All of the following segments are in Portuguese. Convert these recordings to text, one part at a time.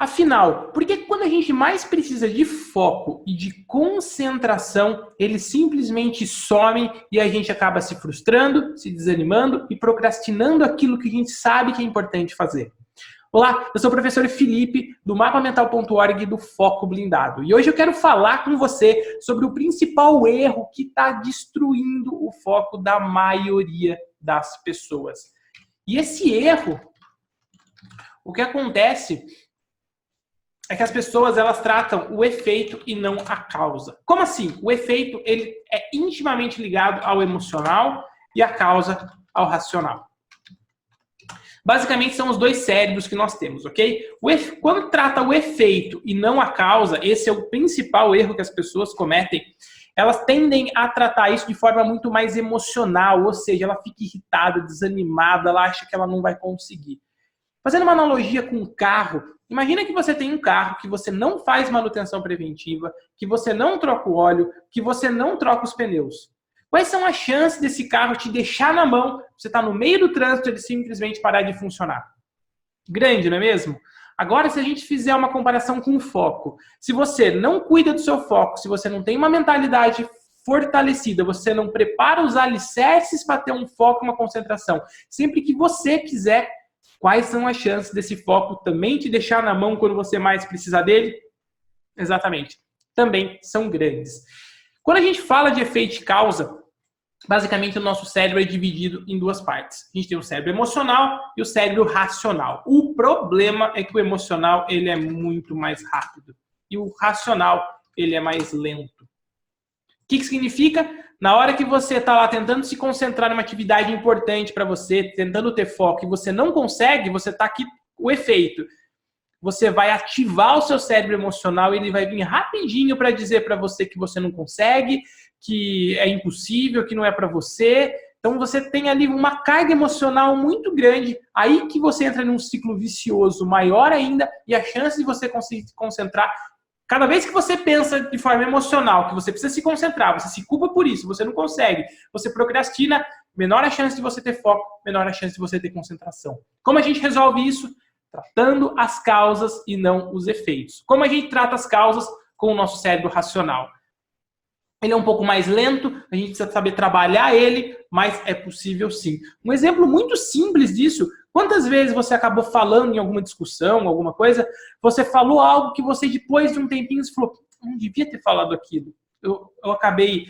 Afinal, por que quando a gente mais precisa de foco e de concentração, eles simplesmente somem e a gente acaba se frustrando, se desanimando e procrastinando aquilo que a gente sabe que é importante fazer? Olá, eu sou o professor Felipe, do mapamental.org do Foco Blindado. E hoje eu quero falar com você sobre o principal erro que está destruindo o foco da maioria das pessoas. E esse erro, o que acontece é que as pessoas elas tratam o efeito e não a causa. Como assim? O efeito ele é intimamente ligado ao emocional e a causa ao racional. Basicamente são os dois cérebros que nós temos, ok? Quando trata o efeito e não a causa, esse é o principal erro que as pessoas cometem. Elas tendem a tratar isso de forma muito mais emocional, ou seja, ela fica irritada, desanimada, ela acha que ela não vai conseguir. Fazendo uma analogia com o carro, imagina que você tem um carro que você não faz manutenção preventiva, que você não troca o óleo, que você não troca os pneus. Quais são as chances desse carro te deixar na mão, você está no meio do trânsito e ele simplesmente parar de funcionar? Grande, não é mesmo? Agora, se a gente fizer uma comparação com o foco, se você não cuida do seu foco, se você não tem uma mentalidade fortalecida, você não prepara os alicerces para ter um foco, uma concentração, sempre que você quiser, quais são as chances desse foco também te deixar na mão quando você mais precisar dele? Exatamente. Também são grandes. Quando a gente fala de efeito e causa, basicamente o nosso cérebro é dividido em duas partes. A gente tem o cérebro emocional e o cérebro racional. O problema é que o emocional ele é muito mais rápido e o racional ele é mais lento. O que significa? Na hora que você está lá tentando se concentrar numa atividade importante para você, tentando ter foco e você não consegue, você está aqui o efeito. Você vai ativar o seu cérebro emocional e ele vai vir rapidinho para dizer para você que você não consegue, que é impossível, que não é para você. Então você tem ali uma carga emocional muito grande, aí que você entra num ciclo vicioso maior ainda e a chance de você conseguir se concentrar. Cada vez que você pensa de forma emocional, que você precisa se concentrar, você se culpa por isso, você não consegue, você procrastina, menor a chance de você ter foco, menor a chance de você ter concentração. Como a gente resolve isso? Tratando as causas e não os efeitos. Como a gente trata as causas? Com o nosso cérebro racional. Ele é um pouco mais lento, a gente precisa saber trabalhar ele, mas é possível sim. Um exemplo muito simples disso, quantas vezes você acabou falando em alguma discussão, alguma coisa, você falou algo que você depois de um tempinho você falou, não devia ter falado aquilo. Eu acabei,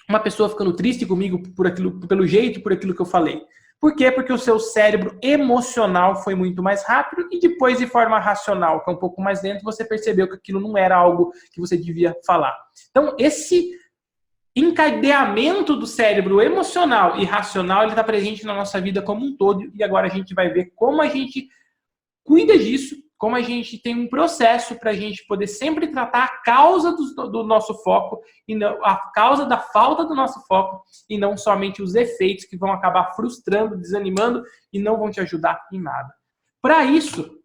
uma pessoa ficando triste comigo por aquilo, pelo jeito, por aquilo que eu falei. Por quê? Porque o seu cérebro emocional foi muito mais rápido e depois, de forma racional, que é um pouco mais lento, você percebeu que aquilo não era algo que você devia falar. Então, esse encadeamento do cérebro emocional e racional, ele está presente na nossa vida como um todo e agora a gente vai ver como a gente cuida disso, como a gente tem um processo para a gente poder sempre tratar a causa do nosso foco e não, a causa da falta do nosso foco e não somente os efeitos que vão acabar frustrando, desanimando e não vão te ajudar em nada. Para isso,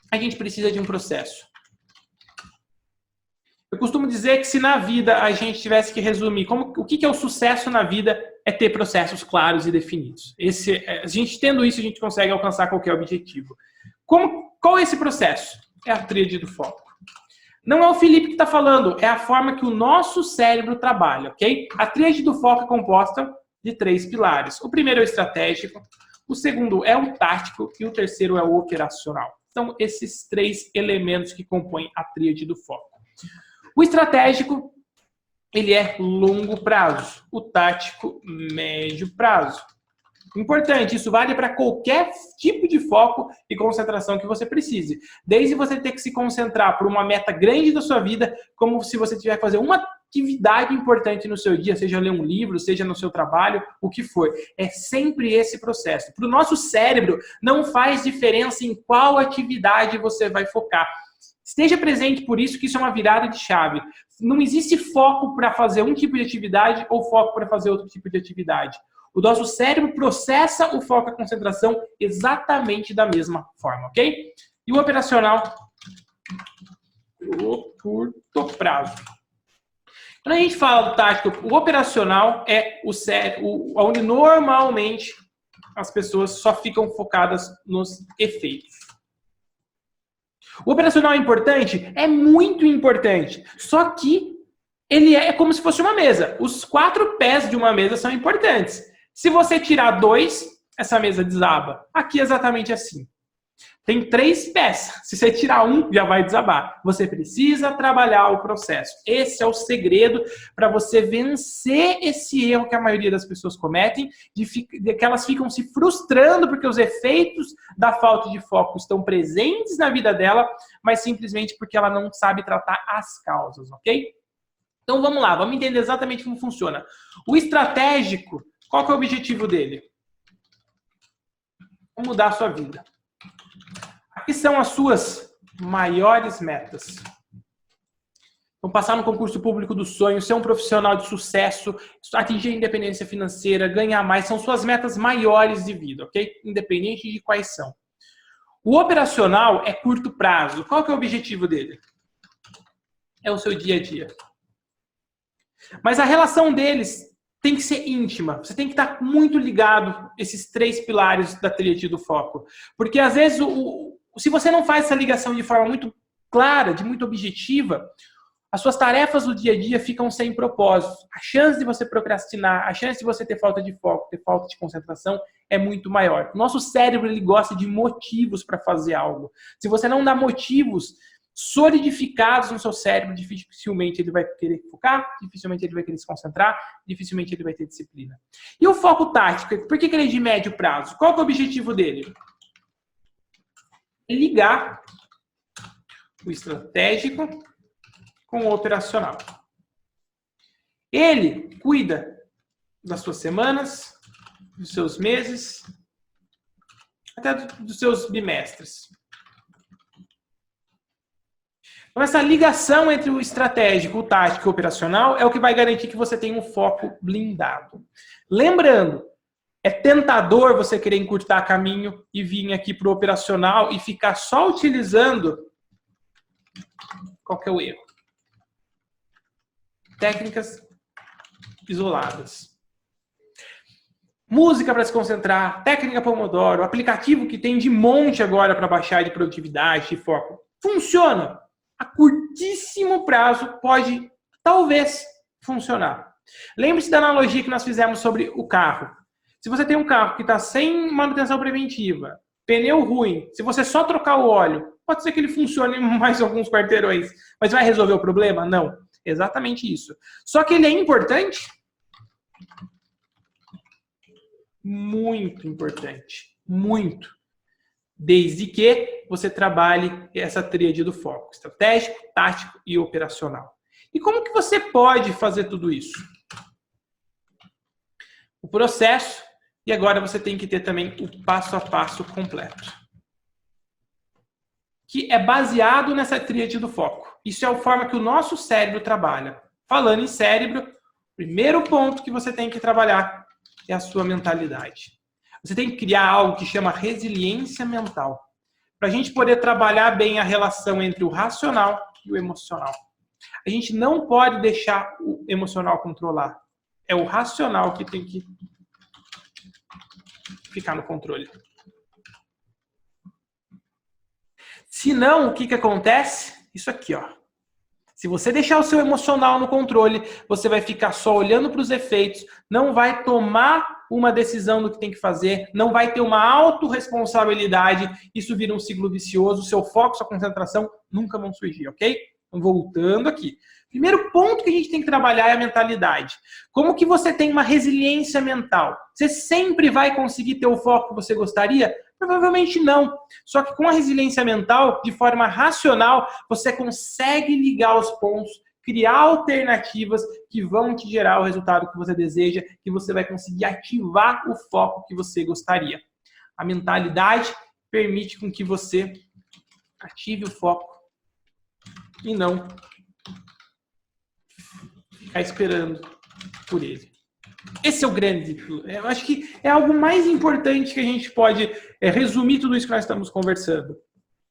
a gente precisa de um processo. Eu costumo dizer que se na vida a gente tivesse que resumir o que é o sucesso na vida é ter processos claros e definidos. A gente tendo isso, a gente consegue alcançar qualquer objetivo. Qual é esse processo? É a tríade do foco. Não é o Felipe que está falando, é a forma que o nosso cérebro trabalha, ok? A tríade do foco é composta de 3 pilares. O primeiro é o estratégico, o segundo é o tático e o terceiro é o operacional. Então, esses 3 elementos que compõem a tríade do foco. O estratégico, ele é longo prazo. O tático, médio prazo. Importante, isso vale para qualquer tipo de foco e concentração que você precise. Desde você ter que se concentrar por uma meta grande da sua vida, como se você tiver que fazer uma atividade importante no seu dia, seja ler um livro, seja no seu trabalho, o que for. É sempre esse processo. Para o nosso cérebro, não faz diferença em qual atividade você vai focar. Esteja presente, por isso que isso é uma virada de chave. Não existe foco para fazer um tipo de atividade ou foco para fazer outro tipo de atividade. O nosso cérebro processa o foco e a concentração exatamente da mesma forma, ok? E o operacional, o curto prazo. Quando a gente fala do tático, o operacional é o cérebro, onde normalmente as pessoas só ficam focadas nos efeitos. O operacional é importante? É muito importante. Só que ele é como se fosse uma mesa. Os 4 pés de uma mesa são importantes. Se você tirar 2, essa mesa desaba. Aqui é exatamente assim. Tem 3 pés. Se você tirar um, já vai desabar. Você precisa trabalhar o processo. Esse é o segredo para você vencer esse erro que a maioria das pessoas cometem, de que elas ficam se frustrando porque os efeitos da falta de foco estão presentes na vida dela, mas simplesmente porque ela não sabe tratar as causas, ok? Então vamos lá, vamos entender exatamente como funciona. O estratégico, qual que é o objetivo dele? Mudar a sua vida. Aqui são as suas maiores metas. Então, passar no concurso público dos sonhos, ser um profissional de sucesso, atingir a independência financeira, ganhar mais, são suas metas maiores de vida, ok? Independente de quais são. O operacional é curto prazo. Qual que é o objetivo dele? É o seu dia a dia. Mas a relação deles tem que ser íntima. Você tem que estar muito ligado a esses 3 pilares da tríade do foco. Porque, às vezes, se você não faz essa ligação de forma muito clara, de muito objetiva, as suas tarefas do dia a dia ficam sem propósito. A chance de você procrastinar, a chance de você ter falta de foco, ter falta de concentração é muito maior. O nosso cérebro ele gosta de motivos para fazer algo. Se você não dá motivos solidificados no seu cérebro, dificilmente ele vai querer focar, dificilmente ele vai querer se concentrar, dificilmente ele vai ter disciplina. E o foco tático, por que ele é de médio prazo? Qual que é o objetivo dele? Ligar o estratégico com o operacional. Ele cuida das suas semanas, dos seus meses, até dos seus bimestres. Então, essa ligação entre o estratégico, o tático e o operacional é o que vai garantir que você tenha um foco blindado. Lembrando, é tentador você querer encurtar caminho e vir aqui para o operacional e ficar só utilizando qual que é o erro? Técnicas isoladas. Música para se concentrar, técnica Pomodoro, aplicativo que tem de monte agora para baixar de produtividade, de foco. Funciona. A curtíssimo prazo pode, talvez, funcionar. Lembre-se da analogia que nós fizemos sobre o carro. Se você tem um carro que está sem manutenção preventiva, pneu ruim, se você só trocar o óleo, pode ser que ele funcione mais alguns quarteirões, mas vai resolver o problema? Não. Exatamente isso. Só que ele é importante? Muito importante. Muito. Desde que você trabalhe essa tríade do foco. Estratégico, tático e operacional. E como que você pode fazer tudo isso? O processo, e agora você tem que ter também o passo a passo completo. Que é baseado nessa tríade do foco. Isso é a forma que o nosso cérebro trabalha. Falando em cérebro, o primeiro ponto que você tem que trabalhar é a sua mentalidade. Você tem que criar algo que chama resiliência mental. Para a gente poder trabalhar bem a relação entre o racional e o emocional. A gente não pode deixar o emocional controlar. É o racional que tem que ficar no controle. Senão, o que acontece? Isso aqui, ó. Se você deixar o seu emocional no controle, você vai ficar só olhando para os efeitos, não vai tomar uma decisão do que tem que fazer, não vai ter uma autorresponsabilidade, isso vira um ciclo vicioso, seu foco, sua concentração nunca vão surgir, ok? Então, voltando aqui. Primeiro ponto que a gente tem que trabalhar é a mentalidade. Como que você tem uma resiliência mental? Você sempre vai conseguir ter o foco que você gostaria? Provavelmente não. Só que com a resiliência mental, de forma racional, você consegue ligar os pontos, criar alternativas que vão te gerar o resultado que você deseja, que você vai conseguir ativar o foco que você gostaria. A mentalidade permite com que você ative o foco e não ficar esperando por ele. Esse é o grande... Eu acho que é algo mais importante que a gente pode resumir tudo isso que nós estamos conversando.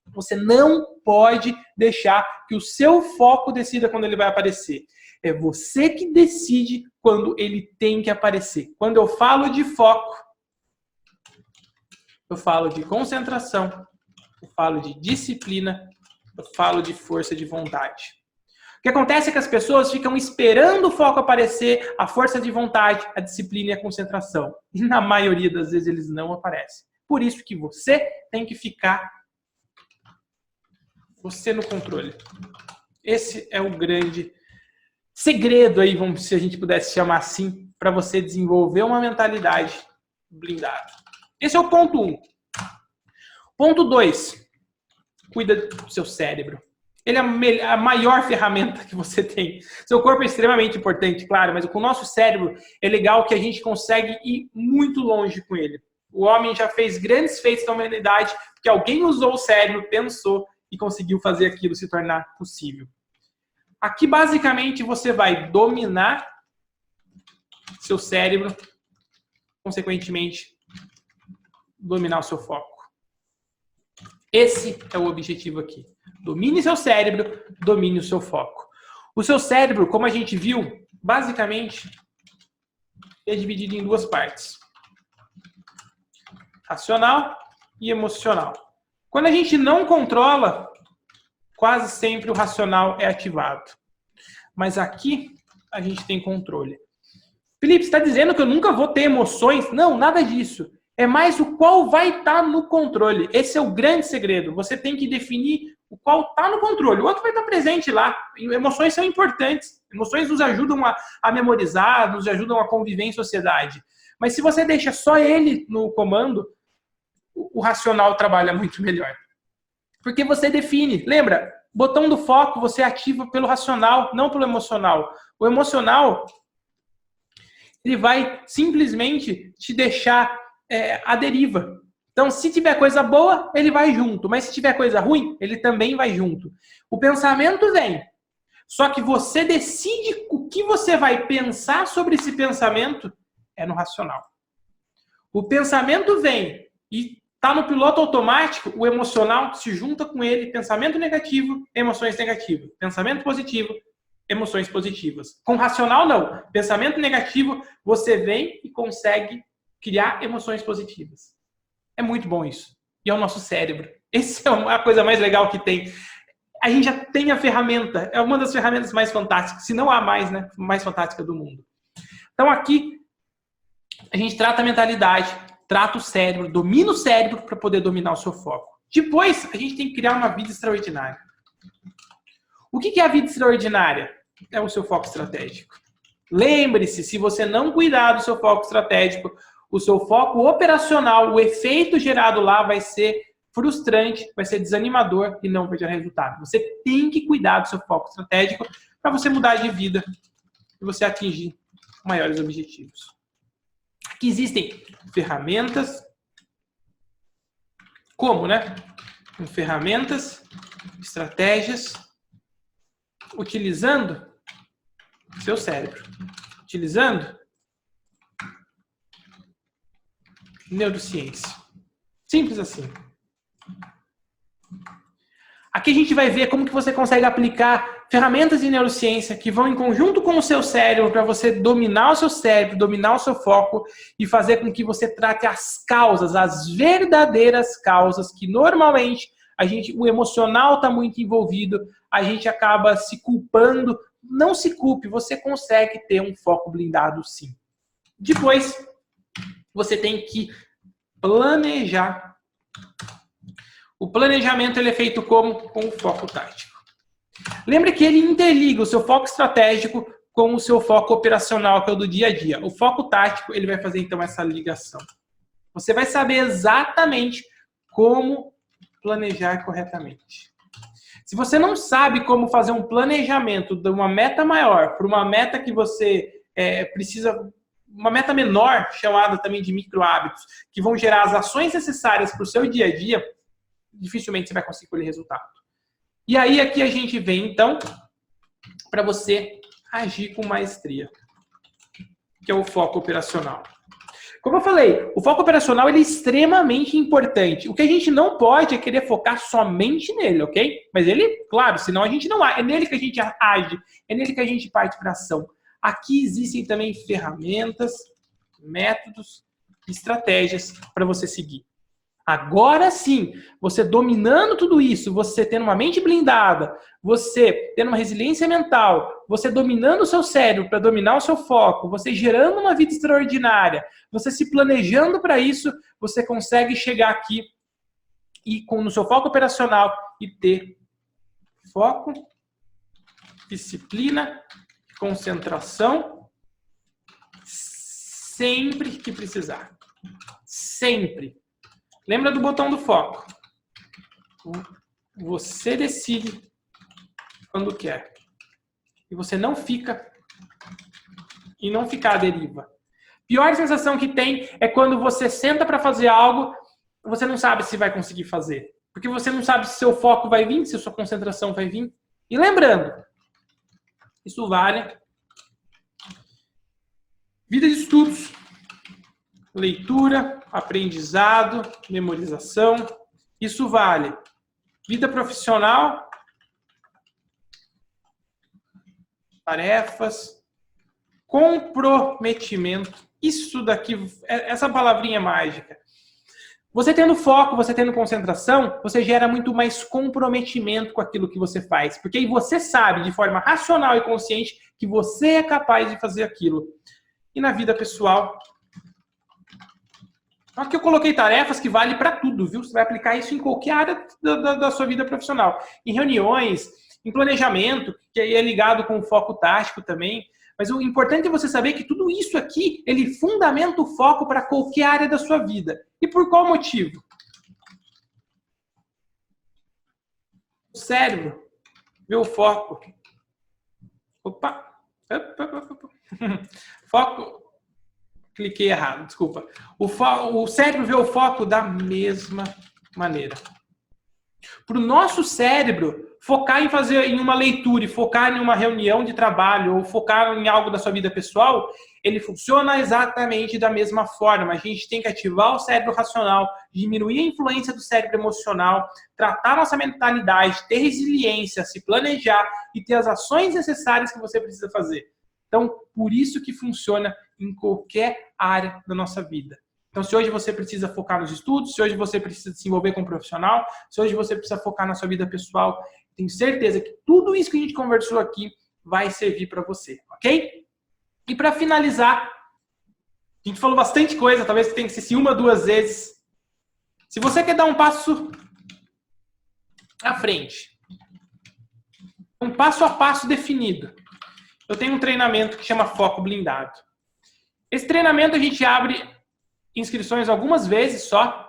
Você não pode deixar que o seu foco decida quando ele vai aparecer. É você que decide quando ele tem que aparecer. Quando eu falo de foco, eu falo de concentração, eu falo de disciplina Eu falo de força de vontade. O que acontece é que as pessoas ficam esperando o foco aparecer, a força de vontade, a disciplina e a concentração. E na maioria das vezes eles não aparecem. Por isso que você tem que ficar no controle. Esse é o grande segredo aí, se a gente pudesse chamar assim, para você desenvolver uma mentalidade blindada. Esse é o ponto 1. Ponto 2. Cuida do seu cérebro. Ele é a maior ferramenta que você tem. Seu corpo é extremamente importante, claro, mas com o nosso cérebro é legal que a gente consegue ir muito longe com ele. O homem já fez grandes feitos na humanidade porque alguém usou o cérebro, pensou e conseguiu fazer aquilo se tornar possível. Aqui, basicamente, você vai dominar seu cérebro, consequentemente, dominar o seu foco. Esse é o objetivo aqui. Domine seu cérebro, domine o seu foco. O seu cérebro, como a gente viu, basicamente, é dividido em 2 partes. Racional e emocional. Quando a gente não controla, quase sempre o racional é ativado. Mas aqui a gente tem controle. Felipe, você está dizendo que eu nunca vou ter emoções? Não, nada disso. É mais o qual vai estar no controle. Esse é o grande segredo. Você tem que definir o qual está no controle. O outro vai estar presente lá. Emoções são importantes. Emoções nos ajudam a memorizar, nos ajudam a conviver em sociedade. Mas se você deixa só ele no comando, o racional trabalha muito melhor. Porque você define. Lembra, botão do foco você ativa pelo racional, não pelo emocional. O emocional, ele vai simplesmente te deixar à deriva. Então, se tiver coisa boa, ele vai junto. Mas se tiver coisa ruim, ele também vai junto. O pensamento vem. Só que você decide o que você vai pensar sobre esse pensamento é no racional. O pensamento vem e está no piloto automático, o emocional se junta com ele. Pensamento negativo, emoções negativas. Pensamento positivo, emoções positivas. Com racional, não. Pensamento negativo, você vem e consegue criar emoções positivas. É muito bom isso. E é o nosso cérebro. Essa é a coisa mais legal que tem. A gente já tem a ferramenta. É uma das ferramentas mais fantásticas, se não a mais, né? Mais fantástica do mundo. Então aqui, a gente trata a mentalidade, trata o cérebro, domina o cérebro para poder dominar o seu foco. Depois, a gente tem que criar uma vida extraordinária. O que é a vida extraordinária? É o seu foco estratégico. Lembre-se, se você não cuidar do seu foco estratégico, o seu foco operacional, o efeito gerado lá vai ser frustrante, vai ser desanimador e não vai gerar resultado. Você tem que cuidar do seu foco estratégico para você mudar de vida e você atingir maiores objetivos. Aqui existem ferramentas. Como, né? Ferramentas, estratégias, utilizando seu cérebro. Utilizando neurociência. Simples assim. Aqui a gente vai ver como que você consegue aplicar ferramentas de neurociência que vão em conjunto com o seu cérebro para você dominar o seu cérebro, dominar o seu foco e fazer com que você trate as causas, as verdadeiras causas que normalmente o emocional está muito envolvido, a gente acaba se culpando. Não se culpe, você consegue ter um foco blindado sim. Depois, você tem que planejar. O planejamento ele é feito como? Com o foco tático. Lembre que ele interliga o seu foco estratégico com o seu foco operacional, que é o do dia a dia. O foco tático ele vai fazer então essa ligação. Você vai saber exatamente como planejar corretamente. Se você não sabe como fazer um planejamento de uma meta maior para uma meta que você precisa, uma meta menor, chamada também de micro hábitos, que vão gerar as ações necessárias para o seu dia a dia, dificilmente você vai conseguir colher resultado. E aí aqui a gente vem, então, para você agir com maestria, que é o foco operacional. Como eu falei, o foco operacional ele é extremamente importante. O que a gente não pode é querer focar somente nele, ok? Mas ele, claro, senão a gente não age. É nele que a gente age, é nele que a gente parte para ação. Aqui existem também ferramentas, métodos, estratégias para você seguir. Agora sim, você dominando tudo isso, você tendo uma mente blindada, você tendo uma resiliência mental, você dominando o seu cérebro para dominar o seu foco, você gerando uma vida extraordinária, você se planejando para isso, você consegue chegar aqui e no seu foco operacional e ter foco, disciplina, concentração, sempre que precisar. Sempre. Lembra do botão do foco. Você decide quando quer. E você não fica e não ficar à deriva. Pior sensação que tem é quando você senta para fazer algo, você não sabe se vai conseguir fazer. Porque você não sabe se seu foco vai vir, se sua concentração vai vir. E lembrando, isso vale vida de estudos, leitura, aprendizado, memorização. Isso vale vida profissional, tarefas, comprometimento. Isso daqui, essa palavrinha mágica. Você tendo foco, você tendo concentração, você gera muito mais comprometimento com aquilo que você faz. Porque aí você sabe, de forma racional e consciente, que você é capaz de fazer aquilo. E na vida pessoal, aqui eu coloquei tarefas que valem para tudo, viu? Você vai aplicar isso em qualquer área da sua vida profissional. Em reuniões, em planejamento, que aí é ligado com o foco tático também. Mas o importante é você saber que tudo isso aqui, ele fundamenta o foco para qualquer área da sua vida. E por qual motivo? O cérebro vê o foco. Opa! Foco. Cliquei errado, desculpa. O cérebro vê o foco da mesma maneira. Para o nosso cérebro, focar em fazer em uma leitura e focar em uma reunião de trabalho ou focar em algo da sua vida pessoal, ele funciona exatamente da mesma forma. A gente tem que ativar o cérebro racional, diminuir a influência do cérebro emocional, tratar nossa mentalidade, ter resiliência, se planejar e ter as ações necessárias que você precisa fazer. Então, por isso que funciona em qualquer área da nossa vida. Então, se hoje você precisa focar nos estudos, se hoje você precisa se envolver com um profissional, se hoje você precisa focar na sua vida pessoal, tenho certeza que tudo isso que a gente conversou aqui vai servir para você, ok? E para finalizar, a gente falou bastante coisa, talvez você tenha que assistir uma, duas vezes. Se você quer dar um passo à frente, um passo a passo definido, eu tenho um treinamento que chama Foco Blindado. Esse treinamento a gente abre inscrições algumas vezes só.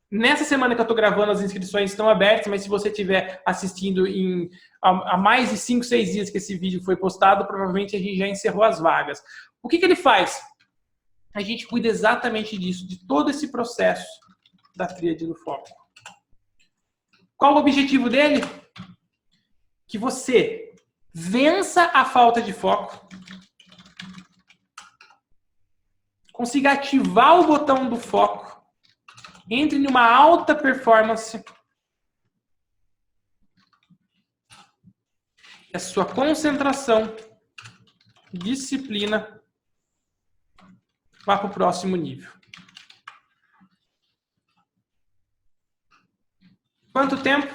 Nessa semana que eu estou gravando, as inscrições estão abertas, mas se você estiver assistindo há mais de 5, 6 dias que esse vídeo foi postado, provavelmente a gente já encerrou as vagas. O que ele faz? A gente cuida exatamente disso, de todo esse processo da tríade do foco. Qual o objetivo dele? Que você vença a falta de foco, consiga ativar o botão do foco, entre numa alta performance e a sua concentração, disciplina, vá para o próximo nível. Quanto tempo?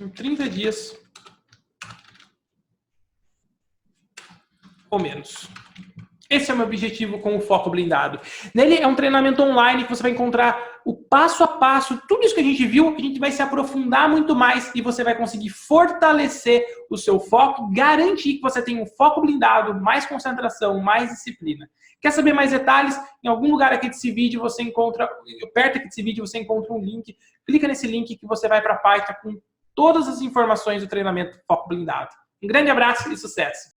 Em 30 dias. Ou menos. Esse é o meu objetivo com o Foco Blindado. Nele é um treinamento online que você vai encontrar o passo a passo, tudo isso que a gente viu, a gente vai se aprofundar muito mais e você vai conseguir fortalecer o seu foco, garantir que você tenha um foco blindado, mais concentração, mais disciplina. Quer saber mais detalhes? Em algum lugar aqui desse vídeo você encontra, perto aqui desse vídeo você encontra um link, clica nesse link que você vai para a página com todas as informações do treinamento Foco Blindado. Um grande abraço e sucesso!